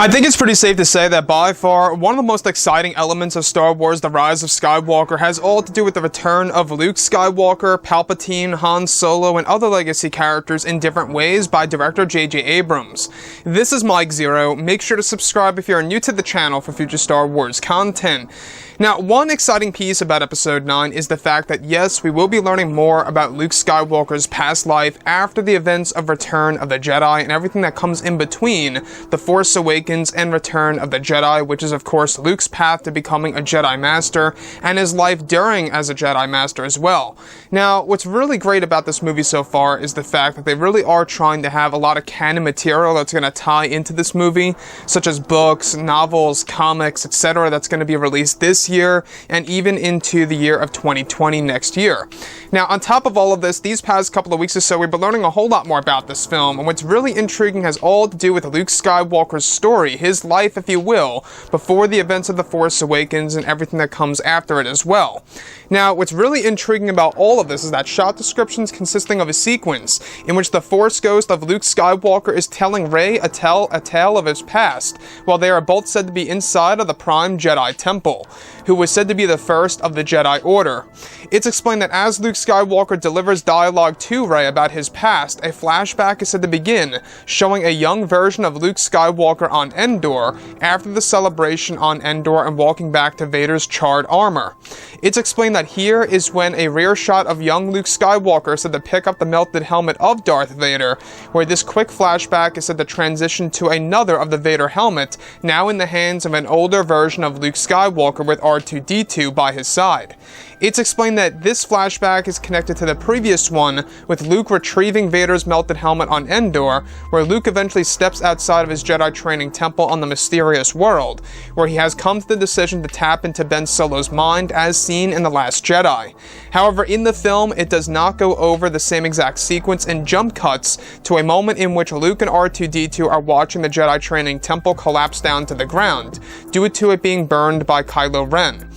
I think it's pretty safe to say that by far, one of the most exciting elements of Star Wars The Rise of Skywalker has all to do with the return of Luke Skywalker, Palpatine, Han Solo, and other legacy characters in different ways by director J.J. Abrams. This is Mike Zero. Make sure to subscribe if you're new to the channel for future Star Wars content. Now, one exciting piece about Episode 9 is the fact that yes, we will be learning more about Luke Skywalker's past life after the events of Return of the Jedi and everything that comes in between The Force Awakens and Return of the Jedi, which is of course Luke's path to becoming a Jedi Master and his life during as a Jedi Master as well. Now, what's really great about this movie so far is the fact that they really are trying to have a lot of canon material that's going to tie into this movie, such as books, novels, comics, etc. that's going to be released this year and even into the year of 2020 next year. Now, on top of all of this, these past couple of weeks or so, we've been learning a whole lot more about this film, and what's really intriguing has all to do with Luke Skywalker's story, his life, if you will, before the events of The Force Awakens and everything that comes after it as well. Now, what's really intriguing about all of this is that shot descriptions consisting of a sequence in which the Force ghost of Luke Skywalker is telling Rey a tale of his past, while they are both said to be inside of the Prime Jedi Temple, who was said to be the first of the Jedi Order. It's explained that as Luke Skywalker delivers dialogue to Rey about his past, a flashback is said to begin, showing a young version of Luke Skywalker on Endor after the celebration on Endor and walking back to Vader's charred armor. It's explained that here is when a rear shot of young Luke Skywalker is said to pick up the melted helmet of Darth Vader, where this quick flashback is said to transition to another of the Vader helmet, now in the hands of an older version of Luke Skywalker with R2-D2 by his side. It's explained that this flashback is connected to the previous one, with Luke retrieving Vader's melted helmet on Endor, where Luke eventually steps outside of his Jedi training temple on the mysterious world, where he has come to the decision to tap into Ben Solo's mind as seen in The Last Jedi. However, in the film, it does not go over the same exact sequence and jump cuts to a moment in which Luke and R2-D2 are watching the Jedi training temple collapse down to the ground, due to it being burned by Kylo Ren.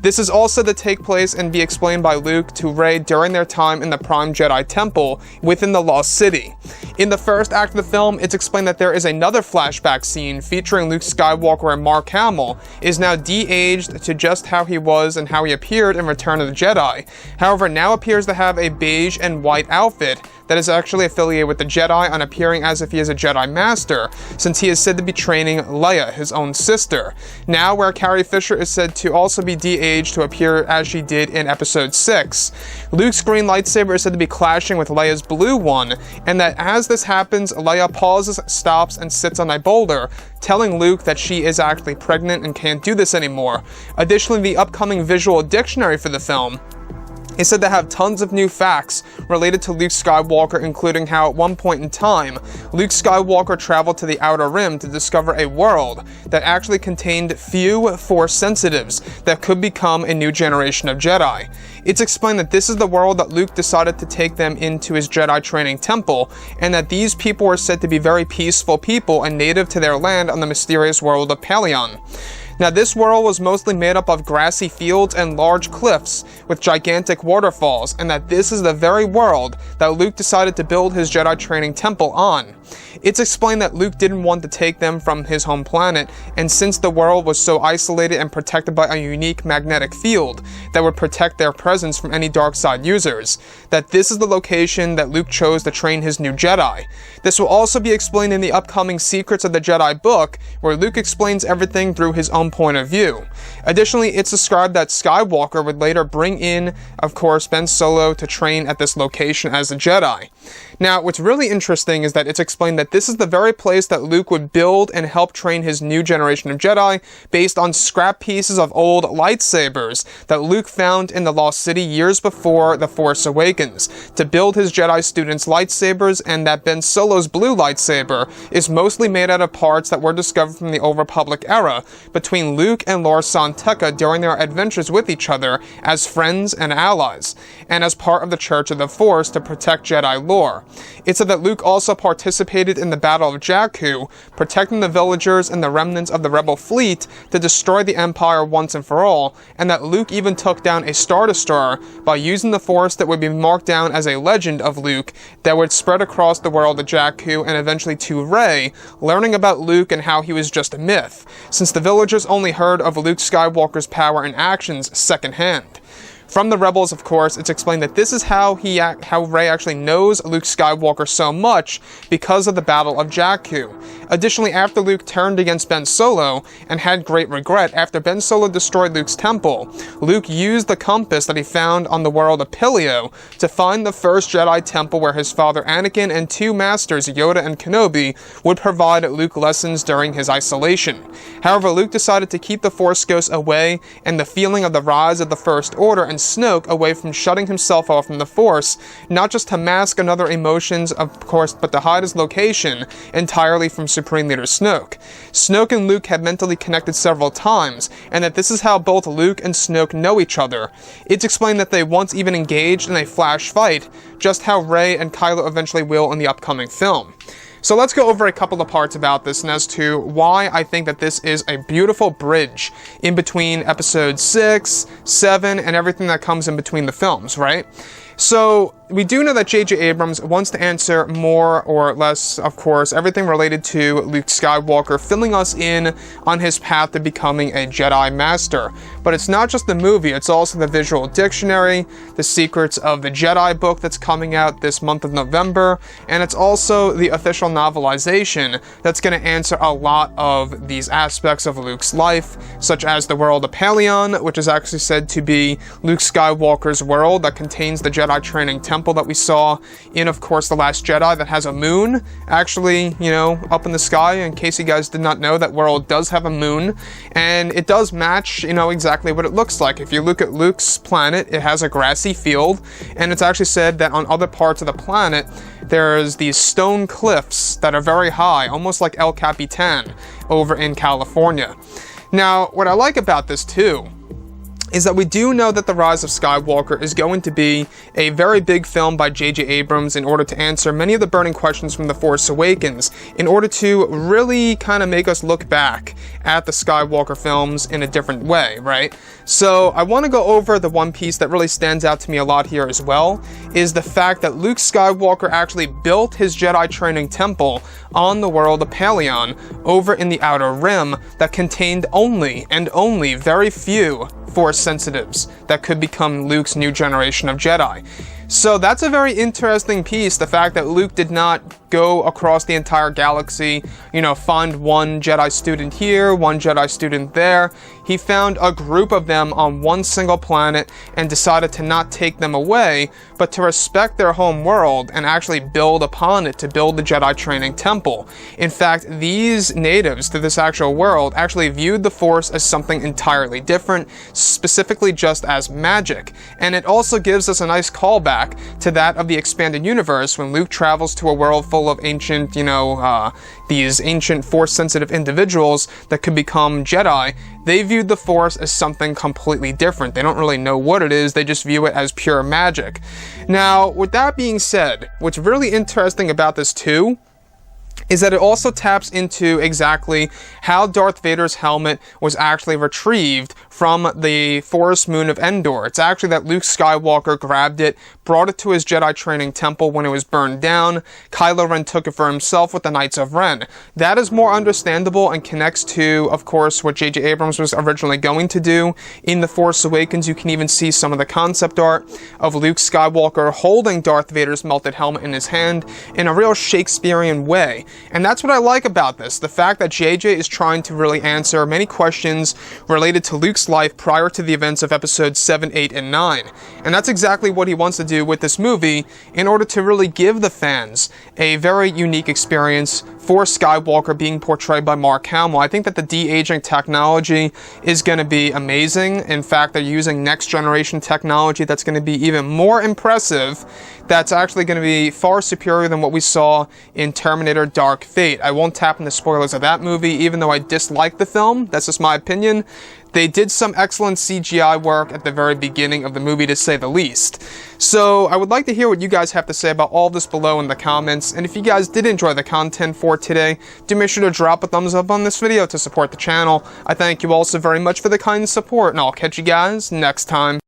This is also to take place and be explained by Luke to Rey during their time in the Prime Jedi Temple within the Lost City. In the first act of the film, it's explained that there is another flashback scene featuring Luke Skywalker and Mark Hamill is now de-aged to just how he was and how he appeared in Return of the Jedi. However, now appears to have a beige and white outfit that is actually affiliated with the Jedi and appearing as if he is a Jedi Master, since he is said to be training Leia, his own sister. Now, where Carrie Fisher is said to also be de-aged to appear as she did in Episode 6. Luke's green lightsaber is said to be clashing with Leia's blue one, and that as this happens, Leia pauses, stops, and sits on a boulder, telling Luke that she is actually pregnant and can't do this anymore. Additionally, the upcoming visual dictionary for the film is said to have tons of new facts related to Luke Skywalker, including how at one point in time, Luke Skywalker traveled to the Outer Rim to discover a world that actually contained few Force sensitives that could become a new generation of Jedi. It's explained that this is the world that Luke decided to take them into his Jedi training temple, and that these people are said to be very peaceful people and native to their land on the mysterious world of Paleon. Now, this world was mostly made up of grassy fields and large cliffs with gigantic waterfalls, and that this is the very world that Luke decided to build his Jedi training temple on. It's explained that Luke didn't want to take them from his home planet, and since the world was so isolated and protected by a unique magnetic field that would protect their presence from any dark side users, that this is the location that Luke chose to train his new Jedi. This will also be explained in the upcoming Secrets of the Jedi book, where Luke explains everything through his own point of view. Additionally, it's described that Skywalker would later bring in, of course, Ben Solo to train at this location as a Jedi. Now, what's really interesting is that it's explained that this is the very place that Luke would build and help train his new generation of Jedi based on scrap pieces of old lightsabers that Luke found in the Lost City years before The Force Awakens to build his Jedi students' lightsabers, and that Ben Solo's blue lightsaber is mostly made out of parts that were discovered from the Old Republic era between between Luke and Lor San Tekka during their adventures with each other as friends and allies, and as part of the Church of the Force to protect Jedi lore. It said that Luke also participated in the Battle of Jakku, protecting the villagers and the remnants of the Rebel fleet to destroy the Empire once and for all, and that Luke even took down a Star Destroyer by using the Force that would be marked down as a legend of Luke that would spread across the world of Jakku and eventually to Rey, learning about Luke and how he was just a myth, since the villagers only heard of Luke Skywalker's power and actions secondhand. From the Rebels, of course, it's explained that this is how Rey actually knows Luke Skywalker so much because of the Battle of Jakku. Additionally, after Luke turned against Ben Solo and had great regret after Ben Solo destroyed Luke's temple, Luke used the compass that he found on the world of Pilio to find the first Jedi temple where his father Anakin and two masters, Yoda and Kenobi, would provide Luke lessons during his isolation. However, Luke decided to keep the Force Ghosts away and the feeling of the rise of the First Order and Snoke away from shutting himself off from the Force, not just to mask another emotions, of course, but to hide his location entirely from Supreme Leader Snoke. Snoke and Luke had mentally connected several times, and that this is how both Luke and Snoke know each other. It's explained that they once even engaged in a flash fight, just how Rey and Kylo eventually will in the upcoming film. So let's go over a couple of parts about this and as to why I think that this is a beautiful bridge in between episode 6, 7, and everything that comes in between the films, right? So we do know that J.J. Abrams wants to answer more or less, of course, everything related to Luke Skywalker, filling us in on his path to becoming a Jedi Master. But it's not just the movie, it's also the visual dictionary, the Secrets of the Jedi book that's coming out this month of November, and it's also the official novelization that's going to answer a lot of these aspects of Luke's life, such as the world of Paleon, which is actually said to be Luke Skywalker's world that contains the Jedi training temple that we saw in, of course, The Last Jedi that has a moon, actually, up in the sky. In case you guys did not know, that world does have a moon, and it does match, exactly what it looks like. If you look at Luke's planet, it has a grassy field, and it's actually said that on other parts of the planet, there's these stone cliffs that are very high, almost like El Capitan over in California. Now, what I like about this, too, is that we do know that The Rise of Skywalker is going to be a very big film by J.J. Abrams in order to answer many of the burning questions from The Force Awakens, in order to really kind of make us look back at the Skywalker films in a different way, right? So I want to go over the one piece that really stands out to me a lot here as well, is the fact that Luke Skywalker actually built his Jedi training temple on the world of Paleon over in the Outer Rim that contained only very few Force sensitives that could become Luke's new generation of Jedi. So that's a very interesting piece, the fact that Luke did not go across the entire galaxy, find one Jedi student here, one Jedi student there. He found a group of them on one single planet and decided to not take them away, but to respect their home world and actually build upon it to build the Jedi training temple. In fact, these natives to this actual world actually viewed the Force as something entirely different, specifically just as magic. And it also gives us a nice callback to that of the expanded universe when Luke travels to a world full of ancient, these ancient Force-sensitive individuals that could become Jedi. They viewed the Force as something completely different. They don't really know what it is, they just view it as pure magic. Now, with that being said, what's really interesting about this too is that it also taps into exactly how Darth Vader's helmet was actually retrieved from the forest moon of Endor. It's actually that Luke Skywalker grabbed it, brought it to his Jedi training temple when it was burned down. Kylo Ren took it for himself with the Knights of Ren. That is more understandable and connects to, of course, what J.J. Abrams was originally going to do. In The Force Awakens, you can even see some of the concept art of Luke Skywalker holding Darth Vader's melted helmet in his hand in a real Shakespearean way. And that's what I like about this, the fact that JJ is trying to really answer many questions related to Luke's life prior to the events of episodes 7, 8, and 9. And that's exactly what he wants to do with this movie in order to really give the fans a very unique experience for Skywalker being portrayed by Mark Hamill. I think that the de-aging technology is going to be amazing. In fact, they're using next generation technology that's going to be even more impressive. That's actually going to be far superior than what we saw in Terminator Dark Fate. I won't tap into spoilers of that movie, even though I dislike the film. That's just my opinion. They did some excellent CGI work at the very beginning of the movie, to say the least. So I would like to hear what you guys have to say about all this below in the comments, and if you guys did enjoy the content for today, do make sure to drop a thumbs up on this video to support the channel. I thank you all so very much for the kind support, and I'll catch you guys next time.